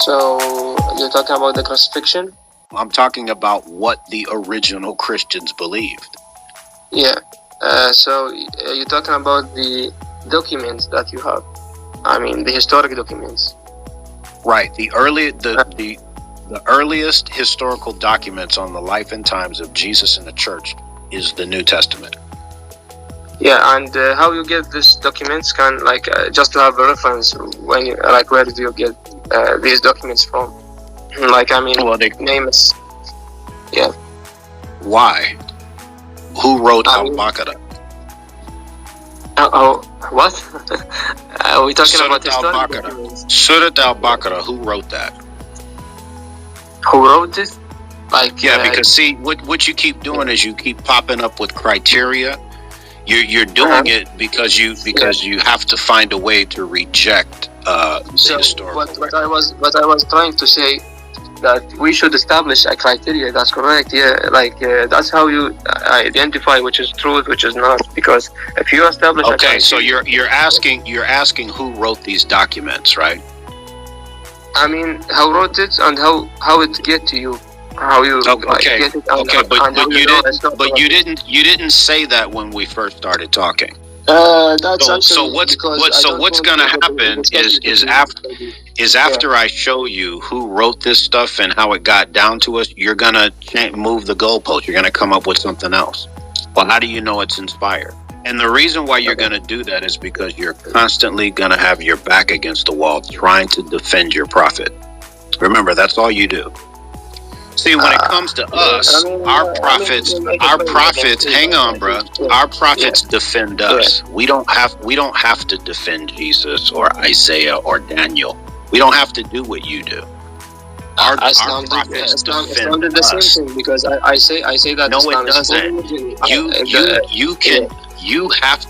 So you're talking about the crucifixion? I'm talking about what the original Christians believed. Yeah. So you're talking about the documents that you have. I mean, the historic documents. Right. The earliest historical documents on the life and times of Jesus in the church is the New Testament. Yeah, and how you get these documents? Can just to have a reference when you where do you get these documents from? Name is. Yeah. Why? Who wrote Al-Baqarah? What? Are we talking about historic documents? Surat Al-Baqarah, who wrote that? Who wrote this? Because see, what you keep doing is you keep popping up with criteria. You're doing it because you have to find a way to reject the historical. What I was trying to say, that we should establish a criteria. That's correct. Yeah, that's how you identify which is truth, which is not. Because if you establish so you're asking who wrote these documents, right? I mean, how wrote it and how it get to you, how you get it. But you didn't say that when we first started talking. So what's going to happen is after I show you who wrote this stuff and how it got down to us, you're going to move the goalpost. You're going to come up with something else. Well, how do you know it's inspired? And the reason why you're going to do that is because you're constantly going to have your back against the wall trying to defend your prophet. Remember, that's all you do. See, when it comes to us, our prophets, hang on, bro. Our prophets defend us. We don't have to defend Jesus or Isaiah or Daniel. We don't have to do what you do. Our prophets defend us. The same thing, because I say that. No, it doesn't. You have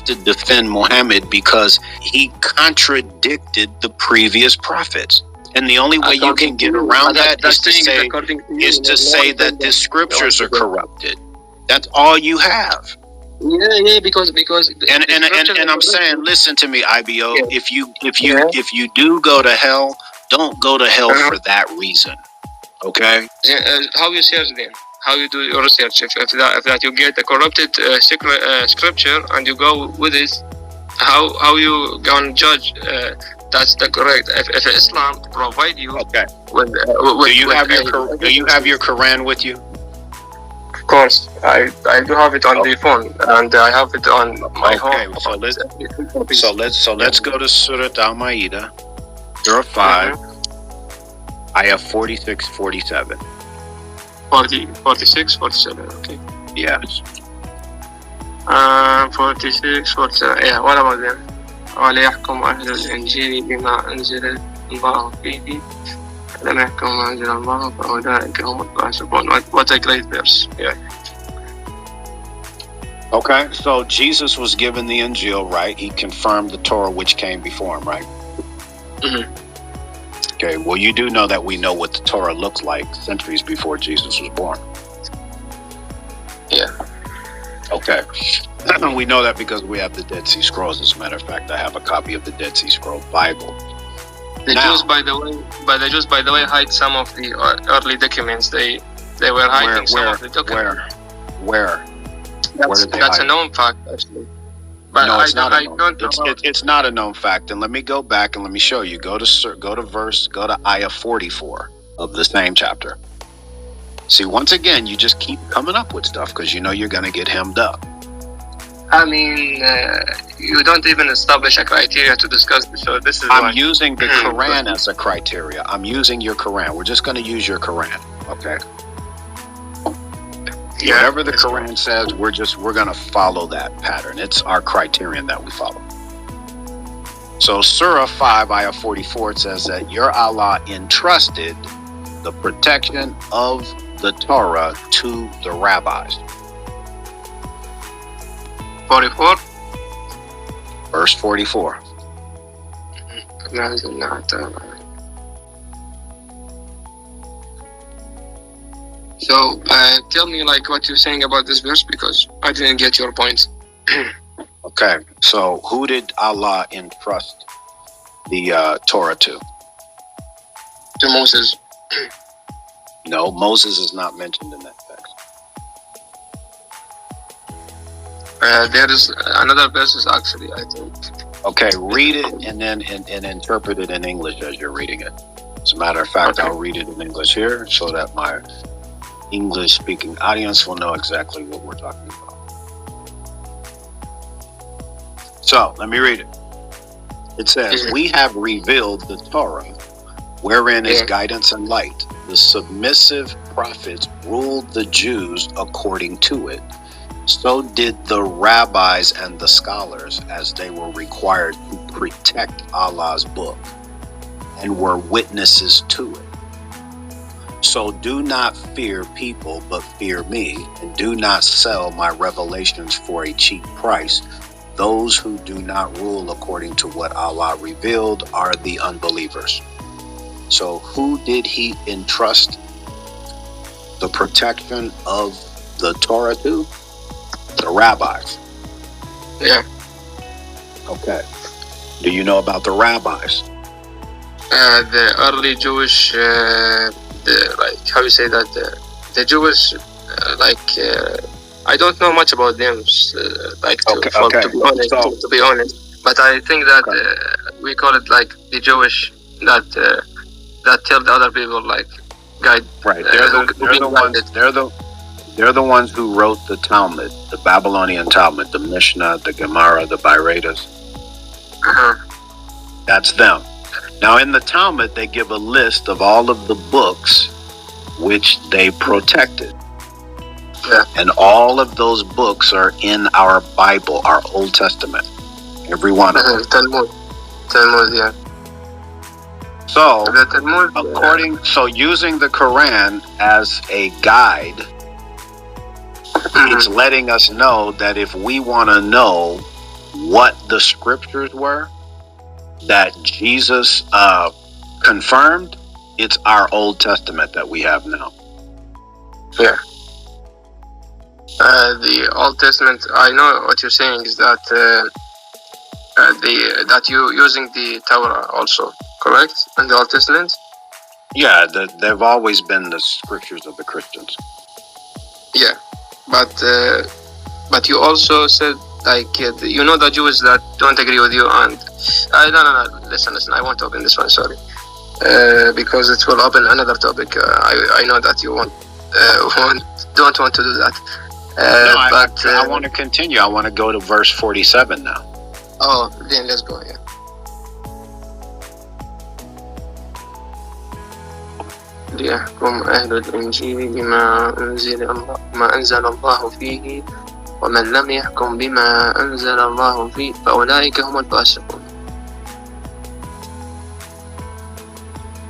to defend Muhammad because he contradicted the previous prophets. And the only way you can get around that is to say that the scriptures are corrupted. That's all you have. Yeah, because and I'm saying, listen to me, IBO. Yeah. If you do go to hell, don't go to hell for that reason. Okay? How you search then? How you do your research? If that you get a corrupted scripture and you go with it, how you gonna judge? That's the correct. If Islam provide you with do you have your Quran with you? Of course, I do have it on the phone, and I have it on my home. So let's go to Surah Al-Ma'idah, Surah 5, Ayah 46, 47. 46, 47. Okay. Yes. 46, 47. Yeah. What about them? وليحكم أهل الإنجيل بما أنزل الله فيه لم يحكم ما أنزل الله فأولئك هم الفاسقون. What a great verse. Yeah. Okay, so Jesus was given the Injil, right? He confirmed the Torah which came before him, right? Mm-hmm. Okay, well, you do know that we know what the Torah looked like centuries before Jesus was born. Yeah. Okay. We know that because we have the Dead Sea Scrolls. As a matter of fact, I have a copy of the Dead Sea Scroll Bible. The Jews, by the way, hide some of the early documents. They were hiding some of the documents. Where? That's a known fact, actually. But no, it's not a known fact. And let me go back and let me show you. Go to Ayah 44 of the same chapter. See, once again, you just keep coming up with stuff because you know you're going to get hemmed up. I mean, you don't even establish a criteria to discuss this. So this is I'm using the Quran as a criteria. I'm using your Quran. We're just going to use your Quran. Okay. Yeah, whatever the Quran says, we're going to follow that pattern. It's our criterion that we follow. So Surah 5, Ayah 44, it says that your Allah entrusted the protection of the Torah to the rabbis. 44? Verse 44. So, tell me what you're saying about this verse, because I didn't get your point. Okay, so who did Allah entrust the Torah to? to Moses. No, Moses is not mentioned in that text. There is another verses actually, I think. Okay, read it and then and interpret it in English as you're reading it. As a matter of fact, I'll read it in English here so that my English-speaking audience will know exactly what we're talking about. So, let me read it. It says, "We have revealed the Torah, wherein is guidance and light. The submissive prophets ruled the Jews according to it. So did the rabbis and the scholars, as they were required to protect Allah's book, and were witnesses to it. So do not fear people, but fear me, and do not sell my revelations for a cheap price. Those who do not rule according to what Allah revealed are the unbelievers." So who did he entrust the protection of the Torah to? The rabbis. Yeah. Okay. Do you know about the rabbis? The early Jewish, like how you say that, the Jewish, I don't know much about them, to be honest. But I think that we call it like the Jewish that tell the other people like guide. Right. They're the ones who wrote the Talmud, the Babylonian Talmud, the Mishnah, the Gemara, the Bairetas. That's them. Now in the Talmud, they give a list of all of the books which they protected. Yeah. And all of those books are in our Bible, our Old Testament. Every one of them. Talmud, yeah. So, the Talmud, so using the Quran as a guide, it's letting us know that if we want to know what the scriptures were that Jesus confirmed, it's our Old Testament that we have now. Yeah. The Old Testament, I know what you're saying is that that you using the Torah also, correct? In the Old Testament? Yeah, they've always been the scriptures of the Christians. Yeah, but you also said you know the Jews that don't agree with you, and no, listen, I won't open this one, sorry, because it will open another topic. I know that you don't want to do that. I want to continue. I want to go to verse 47 now. Oh, then let's go. Yeah. ليحكم أهل الإنجيل بما أنزل الله فيه ومن لم يحكم بما أنزل الله فيه فأولئك هم الفاسقون.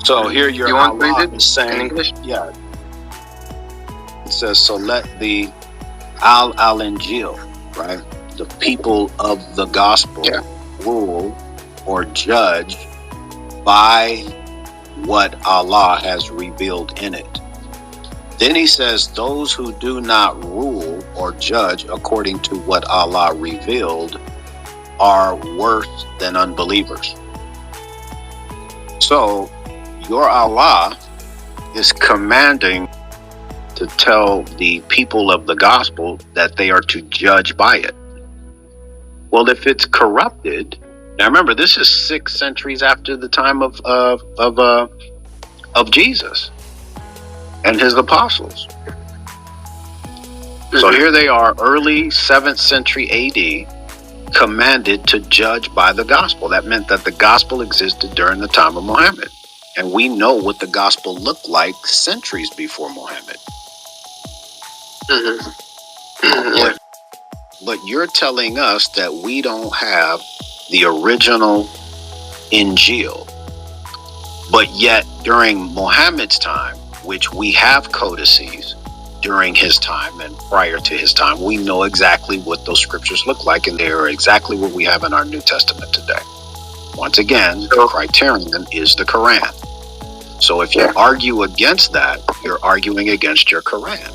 So here you want to read it saying, in English? Yeah. It says, so let the al-Injil, right? The people of the gospel rule or judge by what Allah has revealed in it. Then he says, those who do not rule or judge according to what Allah revealed are worse than unbelievers. So your Allah is commanding to tell the people of the gospel that they are to judge by it. Well, if it's corrupted, now remember, this is 6 centuries after the time of Jesus and his apostles. So here they are, early 7th century AD, commanded to judge by the gospel. That meant that the gospel existed during the time of Muhammad. And we know what the gospel looked like centuries before Muhammad. But you're telling us that we don't have the original Injil. But yet during Muhammad's time, which we have codices during his time and prior to his time, we know exactly what those scriptures look like, and they are exactly what we have in our New Testament today. Once again, the criterion is the Quran. So if you argue against that, you're arguing against your Quran.